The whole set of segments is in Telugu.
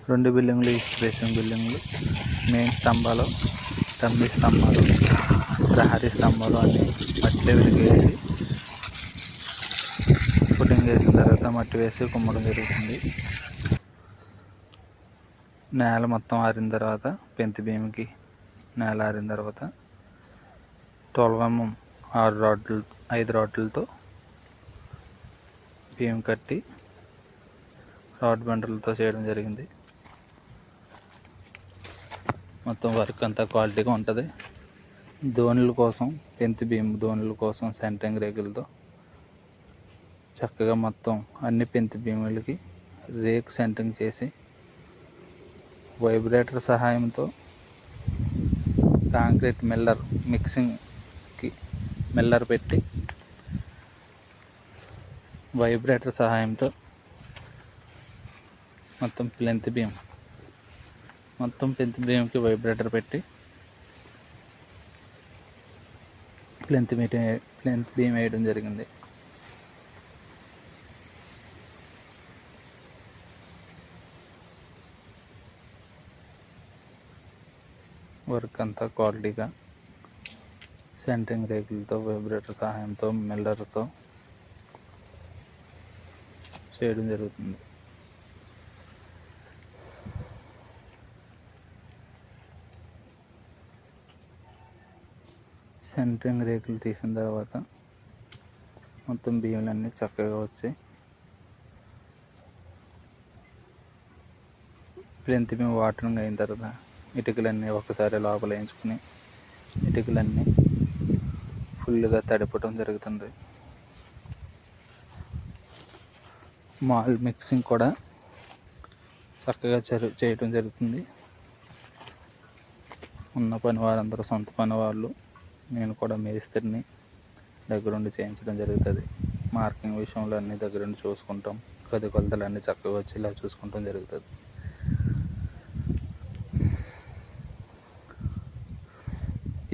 2 బిల్డింగులు, ఈస్ట్ ఫేసింగ్ బిల్డింగులు, మెయిన్ స్తంభాలు, తమ్మి స్తంభాలు, ప్రహరీ స్తంభాలు అన్నీ మట్టిలో వెలిగేసి ఫుటింగ్ వేసిన తర్వాత మట్టి వేసి కుమ్మడం జరుగుతుంది. నేల మొత్తం ఆరిన తర్వాత పెంతి భీమికి నేల ఆరిన తర్వాత 12mm 5 రాడ్లతో భీమ్ కట్టి రాడ్ బండలతో చేయడం జరిగింది. మొత్తం వర్క్ అంతా క్వాలిటీగా ఉంటుంది. ధోనిల కోసం పెంతి భీమ్ ధోనిల కోసం సెంటరింగ్ రేకులతో చక్కగా మొత్తం అన్ని పెంతి భీములకి రేక్ సెంటరింగ్ చేసి వైబ్రేటర్ సహాయంతో కాంక్రీట్ మిల్లర్ మిక్సింగ్కి మిల్లర్ పెట్టి వైబ్రేటర్ సహాయంతో మొత్తం ప్లెంత్ బీమ్కి వైబ్రేటర్ పెట్టి ప్లెంత్ బీమ్ వేయడం జరిగింది. వర్క్ అంతా క్వాలిటీగా సెంటరింగ్ రేకులతో వైబ్రేటర్ సహాయంతో మిల్లర్తో చేయడం జరుగుతుంది. సెంటరింగ్ రేకులు తీసిన తర్వాత మొత్తం బియ్యంలన్నీ చక్కగా వచ్చి ప్లెంత్ బీమ్ వాటరింగ్ అయిన తర్వాత ఇటుకలన్నీ ఒకసారి లోపల వేయించుకుని ఇటుకలన్నీ ఫుల్గా తడపడం జరుగుతుంది. మాల్ మిక్సింగ్ కూడా చక్కగా చేయడం జరుగుతుంది. ఉన్న పని వారందరూ సొంత పని వాళ్ళు, నేను కూడా మేస్త్రిని దగ్గరుండి చేయించడం జరుగుతుంది. మార్కింగ్ విషయంలో అన్నీ దగ్గరుండి చూసుకుంటాం. గది కొలతలు అన్నీ చక్కగా వచ్చేలా చూసుకుంటాం జరుగుతుంది.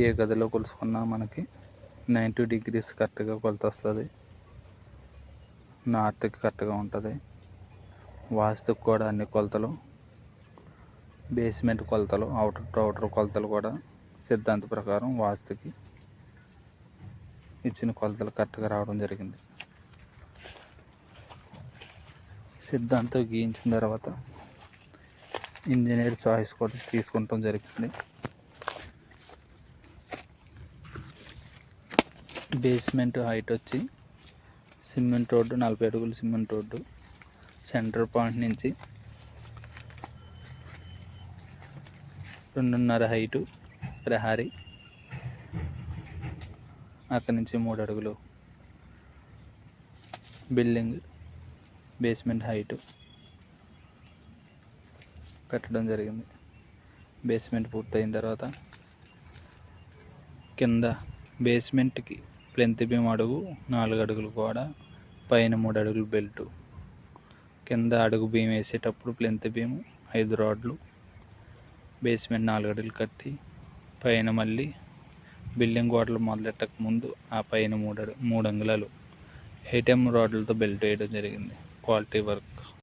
ఏ గదిలో కొలుసుకున్నా మనకి 90 degrees కరెక్ట్గా కొలత వస్తుంది. నార్త్కి కరెక్ట్గా ఉంటుంది. వాస్తుకు కూడా అన్ని కొలతలు, బేస్మెంట్ కొలతలు, అవుటర్ కొలతలు కూడా సిద్ధాంత ప్రకారం వాస్తుకి ఇచ్చిన కొలతలు కరెక్ట్గా రావడం జరిగింది. సిద్ధాంతం గీయించిన తర్వాత ఇంజనీర్ చాయిస్ కూడా తీసుకుంటాం జరిగింది. బేస్మెంట్ హైట్ వచ్చి సిమెంట్ రోడ్డు 40 అడుగులు సిమెంట్ రోడ్డు సెంటర్ పాయింట్ నుంచి 2.5 హైటు ప్రహరీ, అక్కడి నుంచి 3 అడుగులు బిల్డింగ్ బేస్మెంట్ హైటు కట్టడం జరిగింది. బేస్మెంట్ పూర్తయిన తర్వాత కింద బేస్మెంట్కి ప్లెంత్ బీమ్ అడుగు 4 అడుగులు కూడా, పైన 3 అడుగులు బెల్టు, కింద అడుగు బీమ్ వేసేటప్పుడు ప్లెంత్ బీమ్ 5 రాడ్లు, బేస్మెంట్ 4 అడుగులు కట్టి పైన మళ్ళీ బిల్డింగ్ గోడలు మొదలెట్టక ముందు ఆ పైన 3 అంగుళాలు 8mm రాడ్లతో బెల్ట్ వేయడం జరిగింది. Quality work.